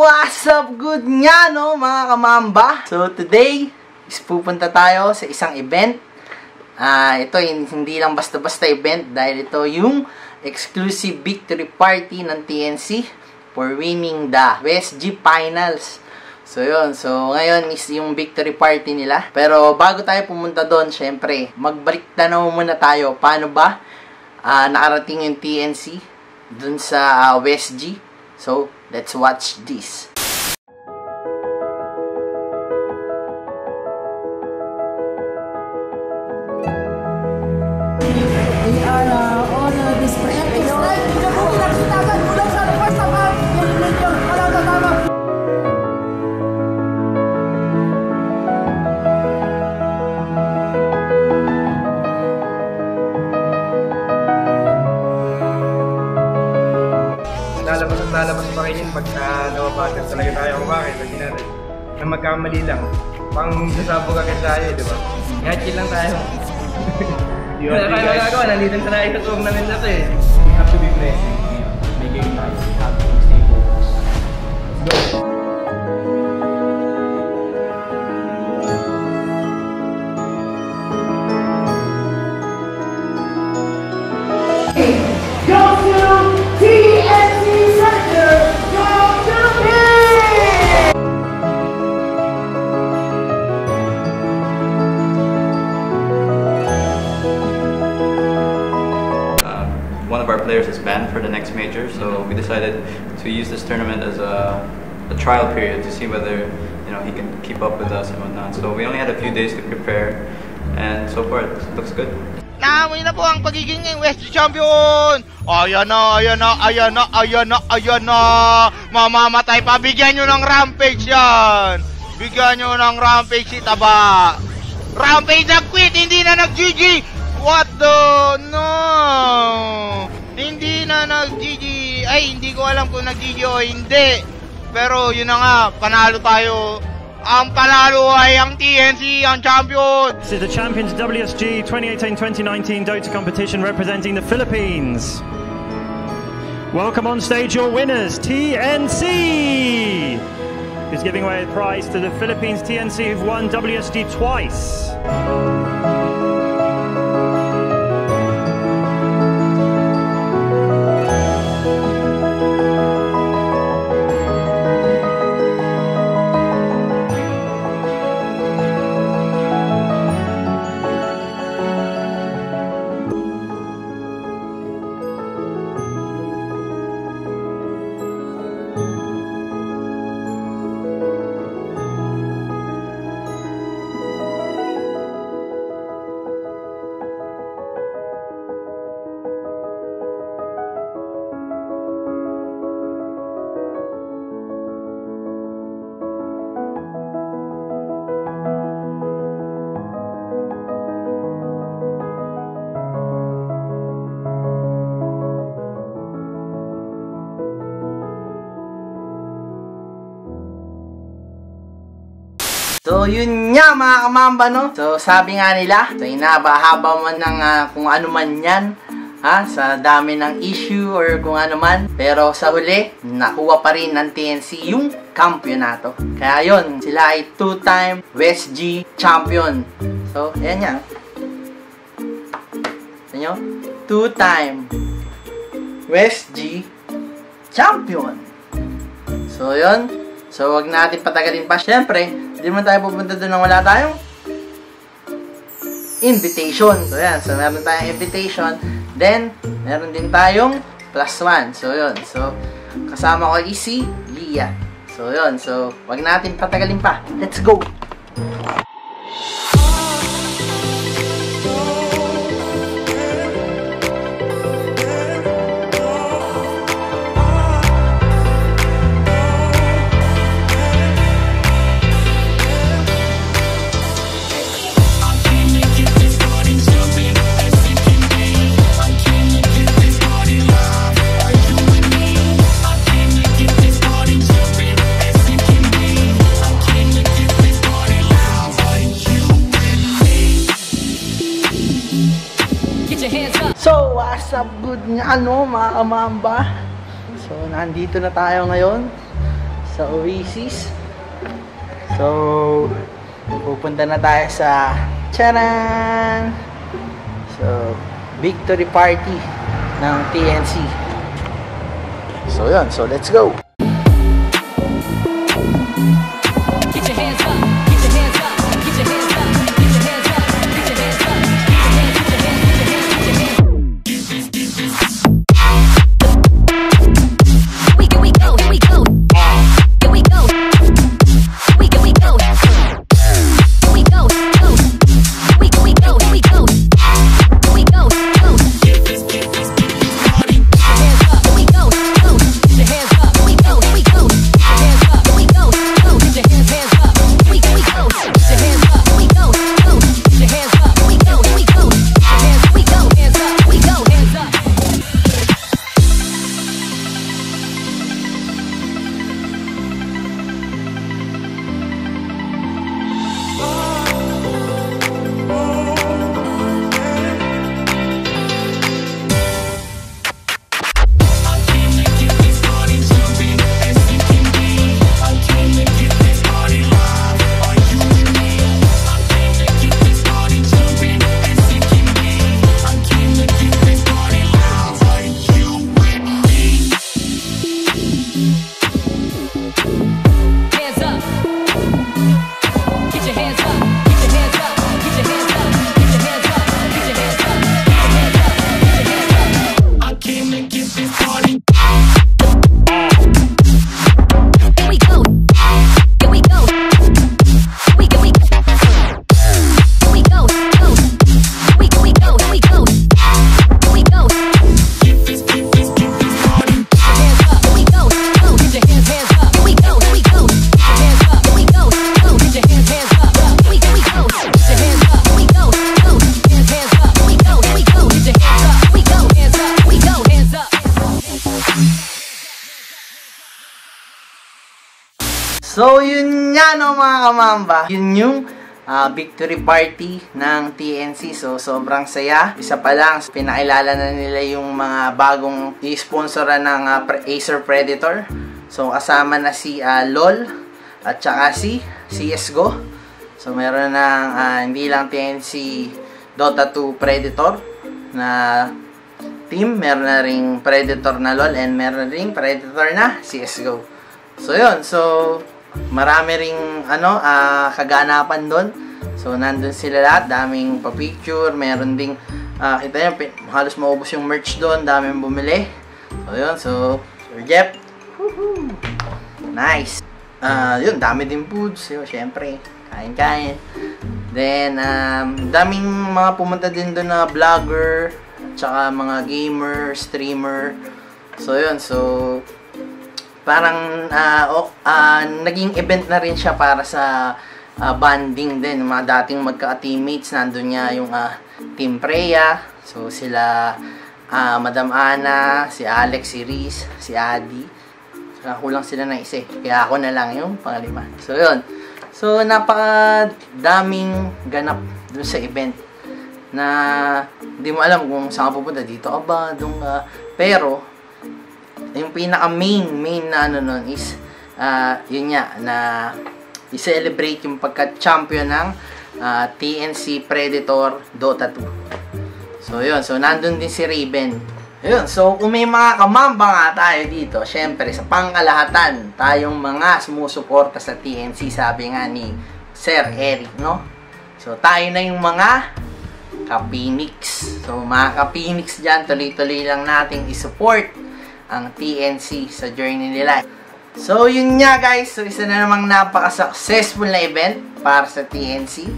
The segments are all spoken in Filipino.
what's up? Good nga, no, mga kamamba? So, today is pupunta tayo sa isang event. Ito, hindi lang basta-basta event dahil ito yung exclusive victory party ng TNC for winning the WestG Finals. So, yun. So, ngayon is yung victory party nila. Pero, bago tayo pumunta doon, syempre, magbalik tanaw muna tayo. Paano ba nakarating yung TNC dun sa WestG? So, let's watch this. We are on this preemptive strike. Pinagkitagan mula sa first half. Yung medyo wala na tama. Lalabas pa kayo pagka nawabagan talaga tayo kung bakit. Lagi natin na magkamali lang. Pang sasabog agad tayo, di ba? Kaya chill lang tayo. Wala tayo magagawa. Nandito na tayo sa tournament na ito eh. We have to be present. Making nice. We have to stay focused. Let's go! One of our players is banned for the next major, so we decided to use this tournament as a trial period to see whether he can keep up with us and whatnot. So we only had a few days to prepare, and so far it looks good. Naamoy na po ang pagiging WestG champion! Ayan na, ayan na, ayan na, ayan na, ayan na! Mamamatay pa! Bigyan nyo ng rampage yan! Bigyan nyo ng rampage si Taba! Rampage nag-quit! Hindi na nag-GG! What the... No! Hindi na nag-GG! Ay, hindi ko alam kung nag-GG o hindi! Pero yun na nga, panalo tayo! Ang panalo ay ang TNC, ang champion! This is the Champions WSG 2018-2019 Dota competition representing the Philippines. Welcome on stage your winners, TNC! Who's giving away a prize to the Philippines TNC who've won WSG twice. So, yun nga mga kamamba, no? So, sabi nga nila, so, inahaba-haba man ng kung ano man yan, sa dami ng issue or kung ano man. Pero sa huli, nakuha pa rin ng TNC yung kampyonato. Kaya yun, sila ay 2-time WestG champion. So, ayan nga. Sa nyo? 2-time WestG champion. So, yun. So, wag natin patagalin pa. Siyempre, hindi man tayo pupunta doon nang wala tayong invitation. So, yan. So, meron tayong invitation. Then, meron din tayong +1. So, yun. So, kasama ko si Lia. So, yun. So, wag natin patagalin pa. Let's go! So, what's up? Good nga, no, mga kamamba? So, nandito na tayo ngayon sa Oasis. So, pupunta na tayo sa charan! So, victory party ng TNC. So, yun. So, let's go! Get your hands up, get your hands up, get your hands up, get your hands up, get your hands up, get your hands, get your hands, get your hands, get your hands. Here we go, here we go. Here we go. We go, we go. We go, go. We go, we go, we go. We go, go. Get your hands up, we go, go. Get your hands up, we go, we go. Get your hands up, we go, go. Get your hands up, we go, we go. Get your hands up, we go, go. Get your hands up, we go, we go. Get your hands, we go, hands up, we go, hands up. Hands up. Get your hands up. Get your hands up. Get your hands up. Get your hands up. Get your hands up. Get your hands up. Get your hands up. I came to get this party. Here we go. Here we go. We go. We go. We go. Go. We go. We go. We go. We go. Get this party. Get your hands up. We go. Go. Get your hands up. Here we go. Here we go. Get your hands up. Here we go. Go. Get your hands up. We go. We go. Get your hands up. We go. Go. Hands up. We go. Here we go. Get your hands up. We go. Hands up. We go. Hands up. So, yun nga no mga kamamba. Yun yung victory party ng TNC. So, sobrang saya. Isa pa lang, pinakilala na nila yung mga bagong i-sponsoran ng Acer Predator. So, kasama na si LOL at saka si CSGO. So, meron ng hindi lang TNC Dota 2 Predator na team. Meron na ring Predator na LOL and meron ring Predator na CSGO. So, yun. So, marami ring kaganapan doon. So, nandun sila lahat. Daming pa-picture. Meron ding, kita nyo, halos maubos yung merch doon. Daming bumili. So, yun. So, Sir Jeff. Woohoo! Nice. Yun, dami din foods. Yun, syempre. Kain-kain. Then, daming mga pumunta din doon na vlogger. Tsaka mga gamer, streamer. So, yun. So, parang naging event na rin siya para sa bonding din. Mga dating magka-teammates, nandun niya yung Team Preya. So, sila Madam Ana, si Alex, si Riz, si Adi. Kulang sila na isa eh. Kaya ako na lang yung pangalima. So, yun. So, napakadaming ganap dun sa event na hindi mo alam kung saan ka pupunta. Dito ka ba? Doon ka? Pero, yung pinaka-main na nun is, yun nga, na i-celebrate yung pagka-champion ng TNC Predator Dota 2. So, yun. So, nandun din si Raven. Ayun. So, kung may mga kamamba nga tayo dito, syempre, sa pangkalahatan, tayong mga sumusuporta sa TNC, sabi nga ni Sir Eric, no? So, tayo na yung mga ka-Phoenix. So, mga ka-Phoenix dyan, tuloy-tuloy lang nating i-support ang TNC sa journey nila. So, yun nga guys. So, isa na namang napaka-successful na event para sa TNC.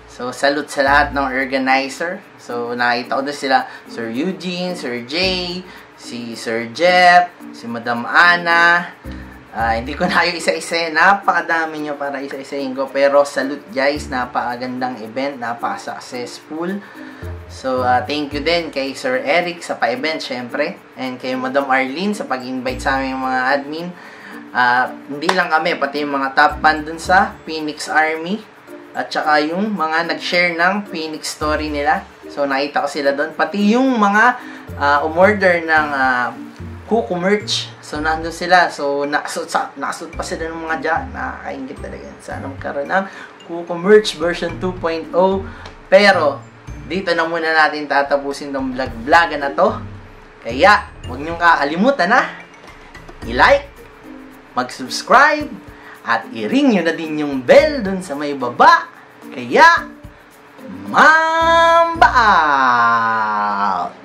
So, salute sa lahat ng organizer. So, nakita ko doon sila Sir Eugene, Sir Jay, si Sir Jeff, si Madam Ana. Hindi ko na yung isa-isa. Napakadami nyo para isa-isahin ko. Pero, salute guys. Napakagandang event. Napaka-successful. So, thank you din kay Sir Eric sa pa-event, syempre. And kay Madam Arlene sa pag-invite sa aming mga admin. Hindi lang kami, pati yung mga top fan dun sa Phoenix Army. At saka yung mga nag-share ng Phoenix story nila. So, nakita ko sila dun. Pati yung mga umorder ng Kuko merch. So, nandun sila. So, nakasuot pa sila ng mga jacket. Nakakaingit talaga. Sana magkaroon ng Kuko merch version 2.0. Pero, dito na muna natin tatapusin ng vlog-vlogan na to. Kaya, huwag niyong kakalimutan na i-like, mag-subscribe, at i-ring nyo na din yung bell dun sa may baba. Kaya, Mamba out!